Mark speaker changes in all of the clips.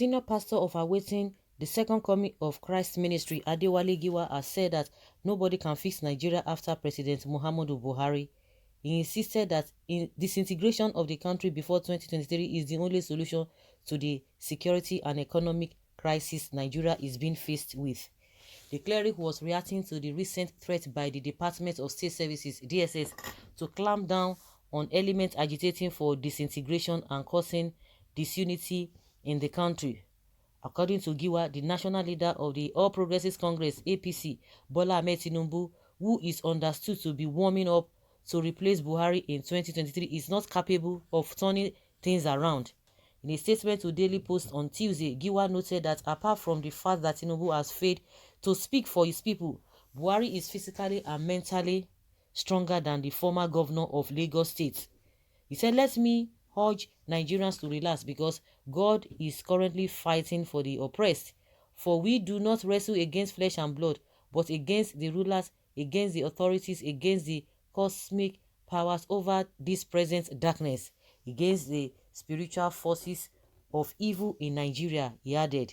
Speaker 1: senior pastor of Awaiting the Second Coming of Christ Ministry, Adewale Giwa, has said that nobody can fix Nigeria after President Muhammadu Buhari. He insisted that disintegration of the country before 2023 is the only solution to the security and economic crisis Nigeria is being faced with. The cleric was reacting to the recent threat by the Department of State Services (DSS) to clamp down on elements agitating for disintegration and causing disunity in the country. According to Giwa, the national leader of the All Progressives Congress (APC), Bola Ahmed Tinubu, who is understood to be warming up to replace Buhari in 2023, is not capable of turning things around. In a statement to Daily Post on Tuesday, Giwa noted that apart from the fact that Tinubu has failed to speak for his people, Buhari is physically and mentally stronger than the former governor of Lagos State. He said, "Let me urge Nigerians to relax because God is currently fighting for the oppressed. For we do not wrestle against flesh and blood, but against the rulers, against the authorities, against the cosmic powers over this present darkness, against the spiritual forces of evil in Nigeria," he added.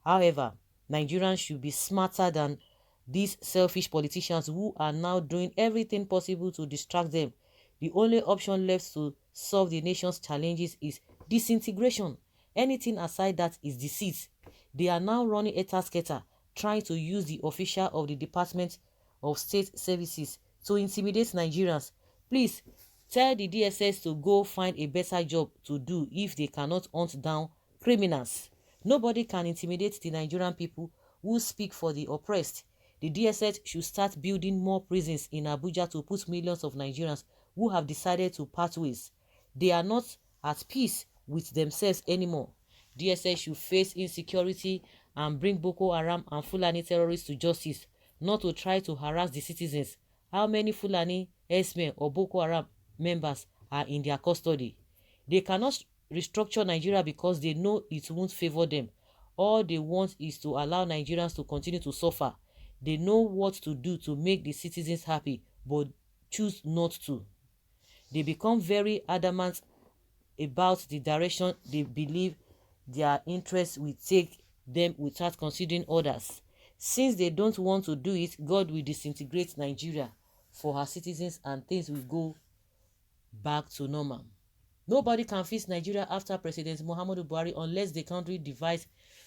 Speaker 1: However, Nigerians should be smarter than these selfish politicians who are now doing everything possible to distract them. The only option left to solve the nation's challenges is disintegration. Anything aside that is deceit. They are now running etasketa, trying to use the official of the Department of State Services to intimidate Nigerians. Please tell the DSS to go find a better job to do if they cannot hunt down criminals. Nobody can intimidate the Nigerian people who speak for the oppressed. The DSS should start building more prisons in Abuja to put millions of Nigerians who have decided to part ways. They are not at peace with themselves anymore. DSS should face insecurity and bring Boko Haram and Fulani terrorists to justice, not to try to harass the citizens. How many Fulani, S-men or Boko Haram members are in their custody? They cannot restructure Nigeria because they know it won't favor them. All they want is to allow Nigerians to continue to suffer. They know what to do to make the citizens happy, but choose not to. They become very adamant about the direction they believe their interests will take them without considering others. Since they don't want to do it, God will disintegrate Nigeria for her citizens and things will go back to normal. Nobody can fix Nigeria after President Muhammadu Buhari unless the country divides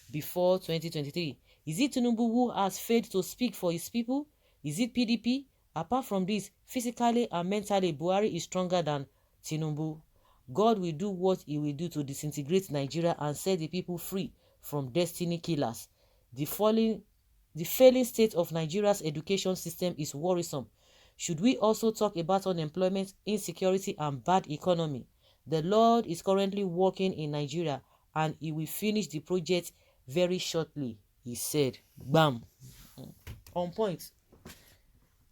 Speaker 1: before 2023. Is it Tinubu who has failed to speak for his people? Is it PDP? Apart from this, physically and mentally, Buhari is stronger than Tinubu. God will do what he will do to disintegrate Nigeria and set the people free from destiny killers. The failing state of Nigeria's education system is worrisome. Should we also talk about unemployment, insecurity, and bad economy? The Lord is currently working in Nigeria and he will finish the project very shortly, he said. Bam. On point.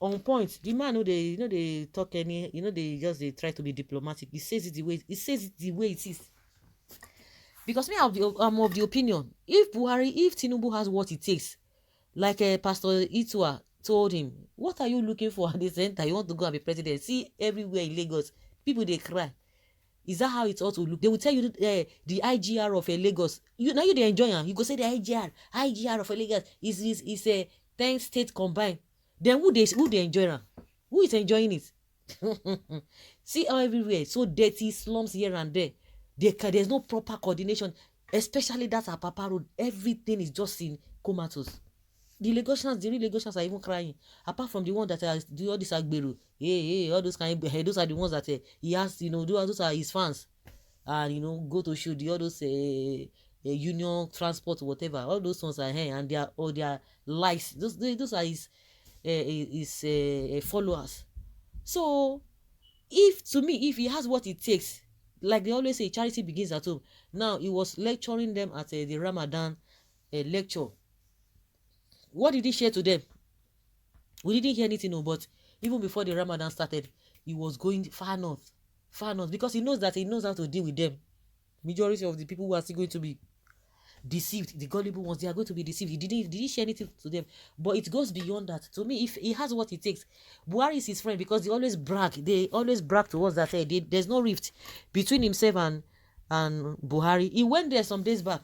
Speaker 1: On point. The man, they talk any, they try to be diplomatic. He says it the way it is. Because I'm of the opinion, if Tinubu has what it takes, like Pastor Itua told him, what are you looking for at the center? You want to go and be president? See everywhere in Lagos, people they cry. Is that how it ought to look? They will tell you the IGR of a Lagos. You they enjoy it. You go say the IGR of a Lagos is a 10 state combined. Then who they enjoy it? Who is enjoying it? See how everywhere so dirty, slums here and there. There's no proper coordination, especially that Apapa Road. Everything is just in comatose. The real Lagosians are even crying. Apart from the one that do all this Agbero, all those those are the ones that he has, those are his fans, and go to show all those union transport whatever. All those ones are here, and they are likes. Those are his followers. So, if he has what it takes, like they always say, charity begins at home. Now he was lecturing them at the Ramadan lecture. What did he share to them? We didn't hear anything, but even before the Ramadan started, he was going far north, because he knows how to deal with them. Majority of the people who are still going to be deceived, the gullible ones, they are going to be deceived. Did he share anything to them? But it goes beyond that. To me, if he has what it takes, Buhari is his friend because they always brag to us that there's no rift between himself and Buhari. He went there some days back.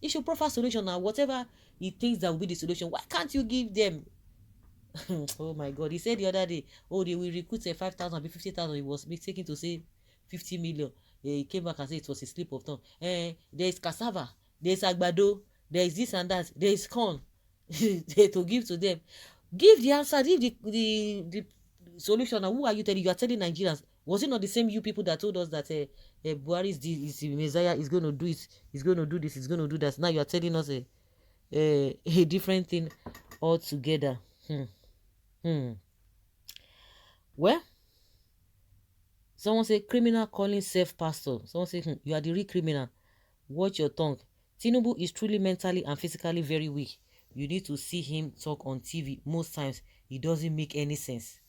Speaker 1: He should proffer solution now. Whatever he thinks that will be the solution, why can't you give them? Oh my God. He said the other day, oh, they will recruit 5,000, 50,000. He was taking to say 50 million. He came back and said it was a slip of tongue. There is cassava, there is agbado, there is this and that, there is corn to give to them. Give the answer, give the solution. Now, who are you telling? You are telling Nigerians. Was it not the same you people that told us that Buhari is the Messiah, is going to do it, is going to do this, is going to do that? Now you are telling us a different thing altogether. Hmm. Hmm. Well, someone say criminal calling self pastor. Someone say you are the real criminal. Watch your tongue. Tinubu is truly mentally and physically very weak. You need to see him talk on TV. Most times it doesn't make any sense.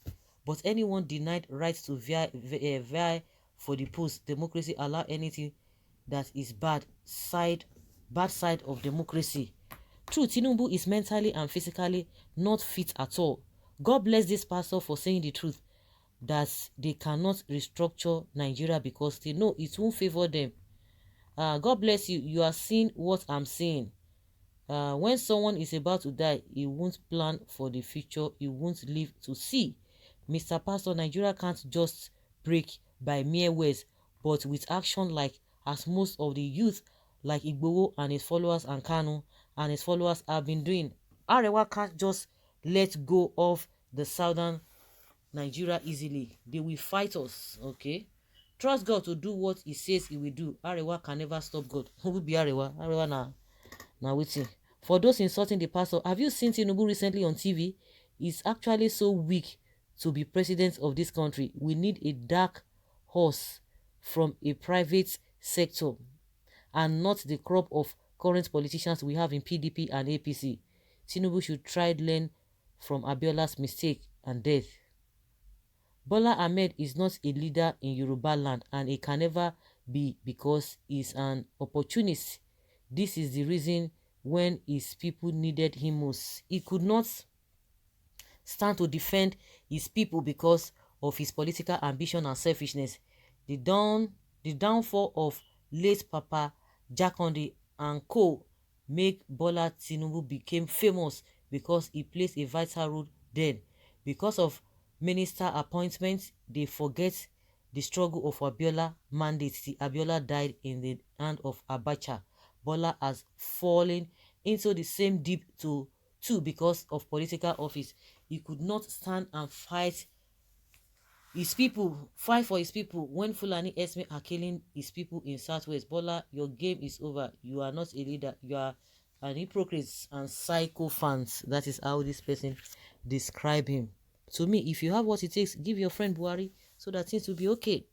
Speaker 1: But anyone denied rights to vie for the post, democracy allow anything that is bad side of democracy. True, Tinubu is mentally and physically not fit at all. God bless this pastor for saying the truth that they cannot restructure Nigeria because they know it won't favor them. God bless you. You are seeing what I'm saying. When someone is about to die, he won't plan for the future. He won't live to see. Mr. Pastor, Nigeria can't just break by mere words, but with action, like as most of the youth like Igboho and his followers and Kanu and his followers have been doing. Arewa can't just let go of the southern Nigeria easily. They will fight us, okay? Trust God to do what he says he will do. Arewa can never stop God. Who will be Arewa? Arewa now waiting. For those insulting the pastor, have you seen Tinubu recently on TV? He's actually so weak to be president of this country. We need a dark horse from a private sector and not the crop of current politicians we have in PDP and APC. Tinubu should try to learn from Abiola's mistake and death. Bola Ahmed is not a leader in Yoruba land and he can never be because he's an opportunist. This is the reason when his people needed him most, he could not stand to defend his people because of his political ambition and selfishness. The downfall of late Papa Jakonde and co make Bola Tinubu became famous because he plays a vital role then. Because of minister appointments, they forget the struggle of Abiola mandate. Abiola died in the hand of Abacha. Bola has fallen into the same deep too because of political office. He could not stand and fight for his people when Fulani Esme are killing his people in Southwest. Bola, your game is over. You are not a leader. You are an hypocrite and psycho fans. That is how this person describe him. To me, if you have what it takes, give your friend Buhari so that things will be okay.